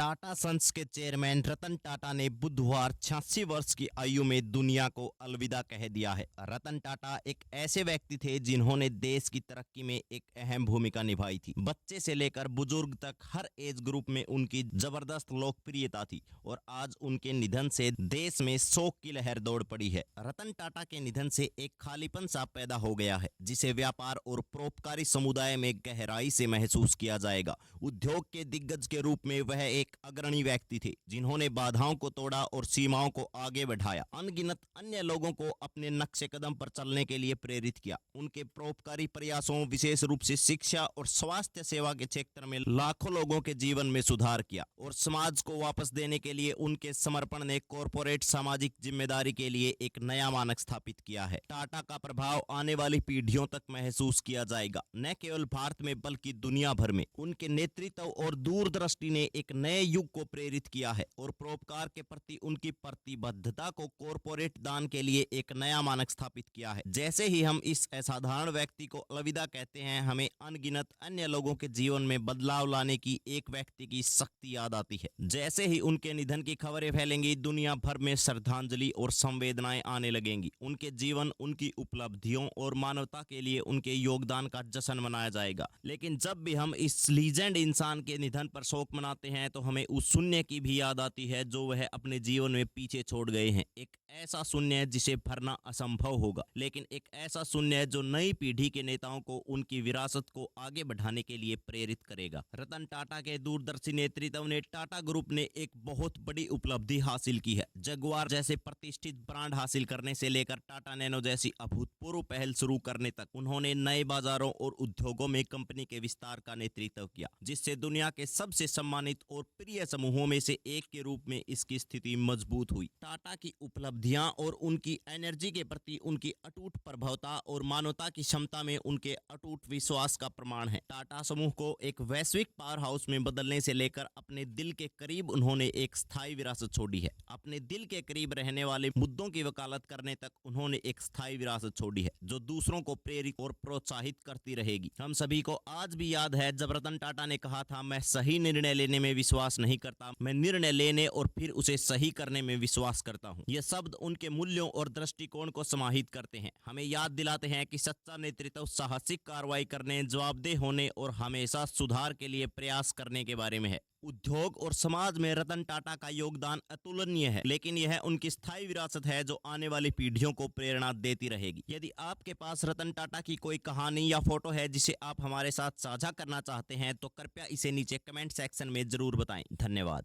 Tata sons के chairman Ratan Tata ने बुधवार 86 वर्ष की आयु में दुनिया को अलविदा कह दिया है। रतन टाटा एक ऐसे व्यक्ति थे जिन्होंने देश की तरक्की में एक अहम भूमिका निभाई थी। बच्चे से लेकर बुजुर्ग तक हर एज ग्रुप में उनकी जबरदस्त लोकप्रियता थी और आज उनके निधन से देश में शोक की लहर दौड़ पड़ी है। रतन टाटा के निधन से एक खालीपन सा पैदा हो गया है, जिसे व्यापार और परोपकारी समुदाय में गहराई से महसूस किया जाएगा। उद्योग के दिग्गज के रूप में वह एक अग्रणी व्यक्ति थे जिन्होंने बाधाओं को तोड़ा और सीमाओं को आगे बढ़ाया। अनगिनत अन्य लोगों को अपने नक्शे कदम पर चलने के लिए प्रेरित किया। उनके परोपकारी प्रयासों, विशेष रूप से शिक्षा और स्वास्थ्य सेवा के क्षेत्र में लाखों लोगों के जीवन में सुधार किया और समाज को वापस देने के लिए उनके समर्पण ने कॉरपोरेट सामाजिक जिम्मेदारी के लिए एक नया मानक स्थापित किया है। टाटा का प्रभाव आने वाली पीढ़ियों तक महसूस किया जाएगा, न केवल भारत में बल्कि दुनिया भर में। उनके नेतृत्व और दूरदृष्टि ने एक नए युग को प्रेरित किया है और परोपकार के प्रति उनकी प्रतिबद्धता को कॉरपोरेट दान के लिए एक नया मानक स्थापित किया है। जैसे ही हम इस असाधारण व्यक्ति को अलविदा कहते हैं, हमें अनगिनत अन्य लोगों के जीवन में बदलाव लाने की एक व्यक्ति की शक्ति याद आती है। जैसे ही उनके निधन की खबरें फैलेंगी, दुनिया भर में श्रद्धांजलि और संवेदनाएं आने लगेंगी। उनके जीवन, उनकी उपलब्धियों और मानवता के लिए उनके योगदान का जश्न मनाया जाएगा। लेकिन जब भी हम इस लीजेंड इंसान के निधन पर शोक मनाते हैं तो हमें उस शून्य की भी याद आती है जो वह अपने जीवन में पीछे छोड़ गए हैं। एक ऐसा शून्य जिसे भरना असंभव होगा, लेकिन एक ऐसा शून्य जो नई पीढ़ी के नेताओं को उनकी विरासत को आगे बढ़ाने के लिए प्रेरित करेगा। रतन टाटा के दूरदर्शी नेतृत्व ने टाटा ग्रुप ने एक बहुत बड़ी उपलब्धि हासिल की है। जगुआर जैसे प्रतिष्ठित ब्रांड हासिल करने से लेकर टाटा नैनो जैसी अभूतपूर्व पहल शुरू करने तक उन्होंने नए बाजारों और उद्योगों में कंपनी के विस्तार का नेतृत्व किया, जिससे दुनिया के सबसे सम्मानित और प्रिय समूहों में से एक के रूप में इसकी स्थिति मजबूत हुई। टाटा की उपलब्धियां और उनकी एनर्जी के प्रति उनकी अटूट प्रभावता और मानवता की क्षमता में उनके अटूट विश्वास का प्रमाण है। टाटा समूह को एक वैश्विक पावर हाउस में बदलने से लेकर अपने दिल के करीब उन्होंने एक स्थायी विरासत छोड़ी है। अपने दिल के करीब रहने वाले मुद्दों की वकालत करने तक उन्होंने एक स्थायी विरासत छोड़ी है जो दूसरों को प्रेरित और प्रोत्साहित करती रहेगी। हम सभी को आज भी याद है जब रतन टाटा ने कहा था, मैं सही निर्णय लेने में विश्वास नहीं करता, मैं निर्णय लेने और फिर उसे सही करने में विश्वास करता हूं। ये शब्द उनके मूल्यों और दृष्टिकोण को समाहित करते हैं, हमें याद दिलाते हैं कि सच्चा नेतृत्व साहसिक कार्रवाई करने, जवाबदेह होने और हमेशा सुधार के लिए प्रयास करने के बारे में है। उद्योग और समाज में रतन टाटा का योगदान अतुलनीय है, लेकिन यह उनकी स्थायी विरासत है जो आने वाली पीढ़ियों को प्रेरणा देती रहेगी। यदि आपके पास रतन टाटा की कोई कहानी या फोटो है जिसे आप हमारे साथ साझा करना चाहते हैं तो कृपया इसे नीचे कमेंट सेक्शन में जरूर बताएं। धन्यवाद।